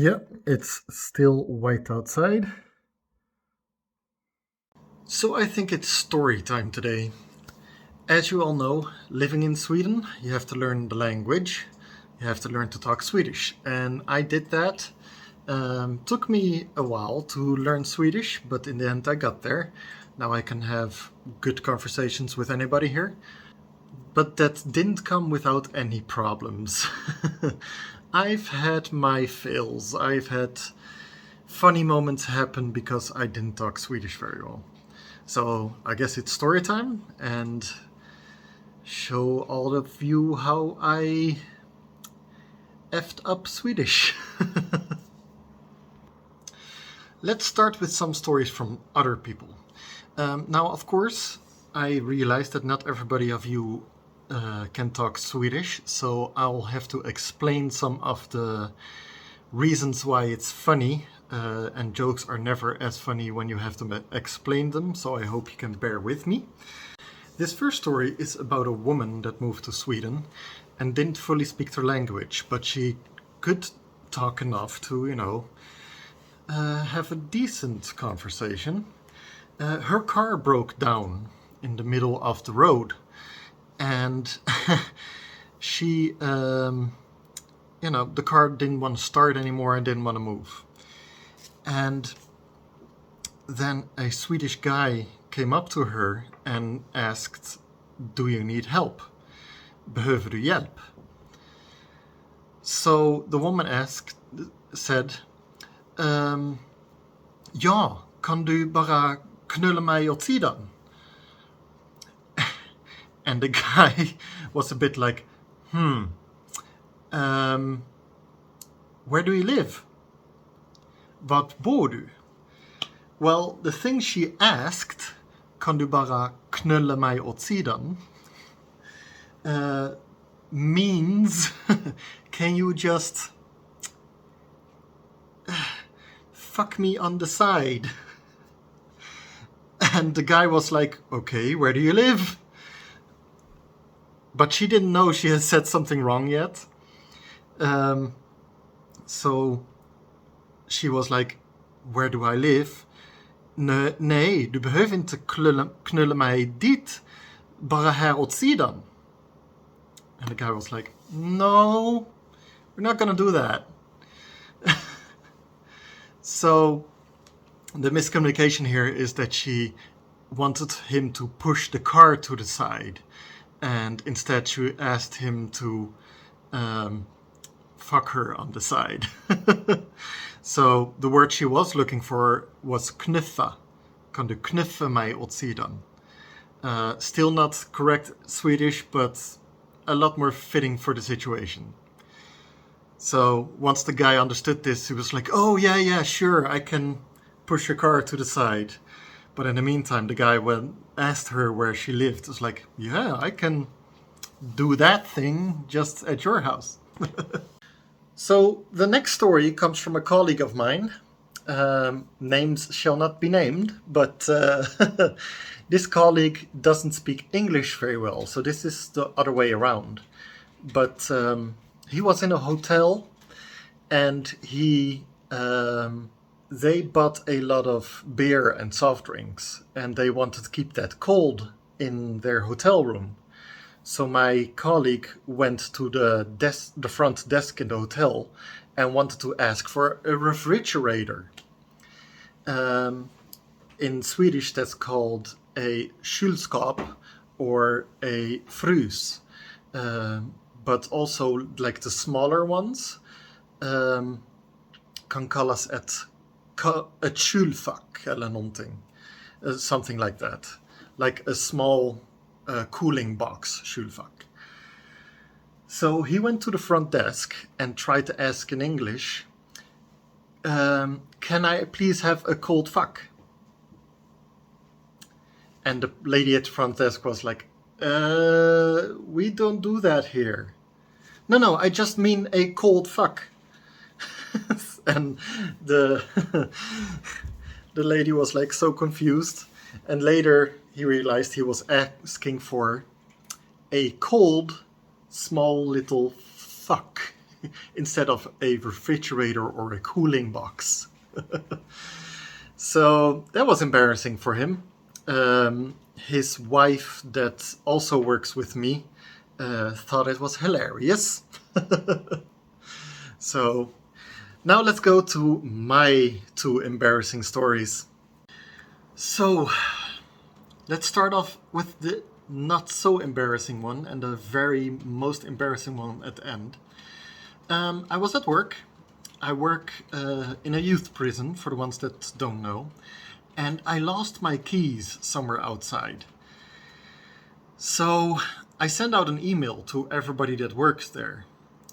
Yeah, it's still white outside. So I think it's story time today. As you all know, living in Sweden, you have to learn the language. You have to learn to talk Swedish. And I did that. Took me a while to learn Swedish, but in the end I got there. Now I can have good conversations with anybody here. But that didn't come without any problems. I've had my fails. I've had funny moments happen because I didn't talk Swedish very well. So I guess it's story time and show all of you how I effed up Swedish. Let's start with some stories from other people. Now, of course, I realize that not everybody of you can talk Swedish, so I'll have to explain some of the reasons why it's funny, and jokes are never as funny when you have to explain them, so I hope you can bear with me. This first story is about a woman that moved to Sweden and didn't fully speak the language, but she could talk enough to, have a decent conversation. Her car broke down in the middle of the road, and she, the car didn't want to start anymore and didn't want to move. And then a Swedish guy came up to her and asked, "Do you need help? Behöver du hjälp?" So the woman said, "Ja, kan du bara knulla mig åt sidan?" And the guy was a bit like, where do you live? Vart bor du? Well, the thing she asked, "Kan du bara knulla mig åt sidan?" means, can you just fuck me on the side? And the guy was like, "Okay, where do you live?" But she didn't know she had said something wrong yet. So she was like, "Where do I live?" Nej, du behöver inte knulla mig dit. Bara här åt sidan. And the guy was like, "No, we're not gonna do that." So the miscommunication here is that she wanted him to push the car to the side, and instead she asked him to fuck her on the side. So the word she was looking for was knuffa. Kan du knuffa mig åt sidan? Still not correct Swedish, but a lot more fitting for the situation. So once the guy understood this, he was like, "Oh, yeah, sure, I can push your car to the side." But in the meantime, the guy asked her where she lived. It was like, "Yeah, I can do that thing just at your house." So the next story comes from a colleague of mine. Names shall not be named, but this colleague doesn't speak English very well, so this is the other way around. But he was in a hotel, and they bought a lot of beer and soft drinks, and they wanted to keep that cold in their hotel room. So my colleague went to the front desk in the hotel and wanted to ask for a refrigerator. In Swedish, that's called a kylskåp or a frys. But also, like the smaller ones, kan kallas ett kylfack eller någonting. Something like that. Like a small cooling box, kylfack. So he went to the front desk and tried to ask in English, "Can I please have a cold fuck?" And the lady at the front desk was like, "We don't do that here." No, I just mean a cold fuck." And the lady was like so confused. And later he realized he was asking for a cold, small little fuck. instead of a refrigerator or a cooling box. So that was embarrassing for him. His wife, that also works with me, thought it was hilarious. So now let's go to my two embarrassing stories. So let's start off with the not so embarrassing one and the very most embarrassing one at the end. I was at work. I work in a youth prison, for the ones that don't know, and I lost my keys somewhere outside. So I sent out an email to everybody that works there.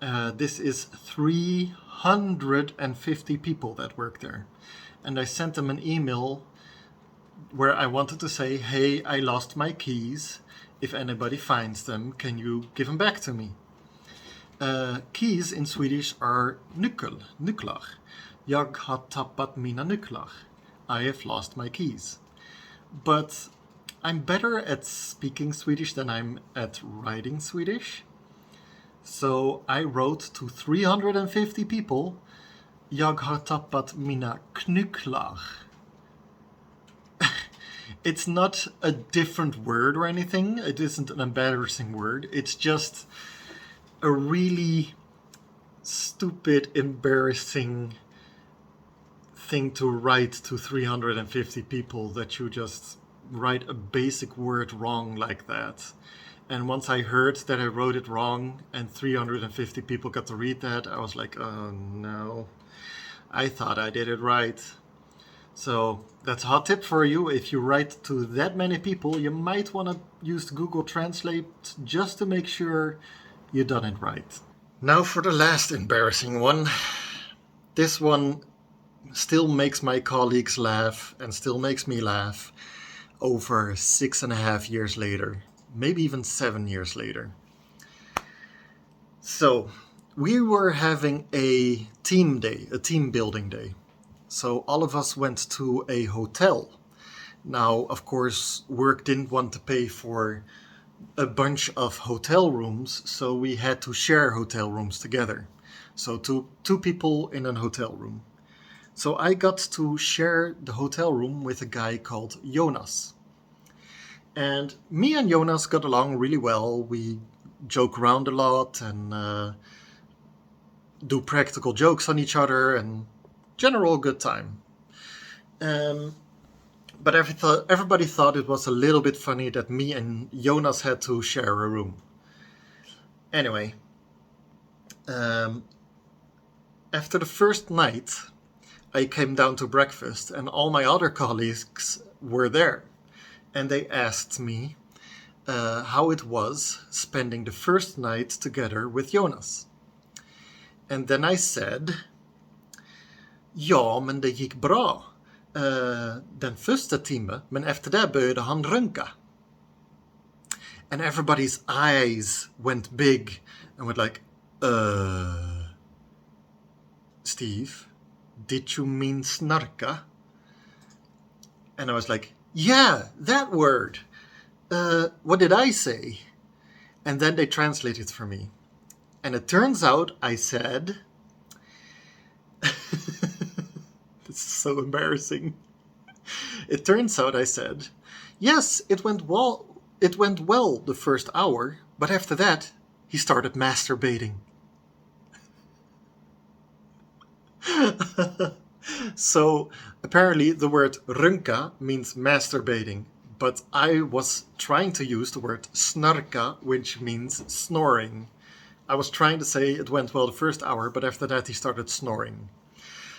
This is 350 people that work there. And I sent them an email where I wanted to say, hey, I lost my keys. If anybody finds them, can you give them back to me? Keys in Swedish are nycklar. Jag har tappat mina nycklar. I have lost my keys. But I'm better at speaking Swedish than I'm at writing Swedish. So I wrote to 350 people, jag har tappat mina knycklar. It's not a different word or anything. It isn't an embarrassing word. It's just a really stupid, embarrassing thing to write to 350 people, that you just write a basic word wrong like that. And once I heard that I wrote it wrong and 350 people got to read that, I was like, oh no, I thought I did it right. So that's a hot tip for you. If you write to that many people, you might want to use Google Translate just to make sure you done it right. Now for the last embarrassing one. This one still makes my colleagues laugh and still makes me laugh over 6.5 years later, maybe even 7 years later. So we were having a team day, a team building day. So all of us went to a hotel. Now, of course, work didn't want to pay for a bunch of hotel rooms, so we had to share hotel rooms together. So two people in a hotel room. So I got to share the hotel room with a guy called Jonas. And me and Jonas got along really well. We joke around a lot and do practical jokes on each other and general good time. But everybody thought it was a little bit funny that me and Jonas had to share a room. Anyway, after the first night, I came down to breakfast and all my other colleagues were there. And they asked me how it was spending the first night together with Jonas. And then I said, ja, men det gick bra. Den första timmen, men efter det började han runka. And everybody's eyes went big and went like, Steve, did you mean snarka? And I was like, yeah, that word. What did I say? And then they translated for me. And it turns out I said, this is so embarrassing. It turns out I said, yes, it went well the first hour, but after that, he started masturbating. So apparently the word runka means masturbating, but I was trying to use the word snarka, which means snoring. I was trying to say it went well the first hour, but after that he started snoring.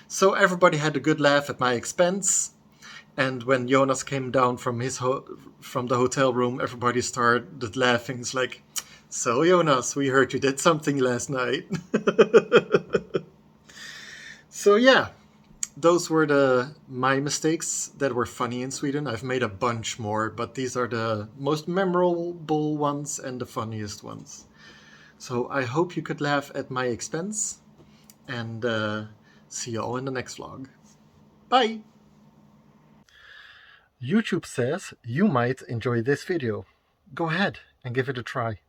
So everybody had a good laugh at my expense. And when Jonas came down from the hotel room, everybody started laughing. It's like, so Jonas, we heard you did something last night. So yeah, those were my mistakes that were funny in Sweden. I've made a bunch more, but these are the most memorable ones and the funniest ones. So I hope you could laugh at my expense, and see you all in the next vlog. Bye! YouTube says you might enjoy this video. Go ahead and give it a try.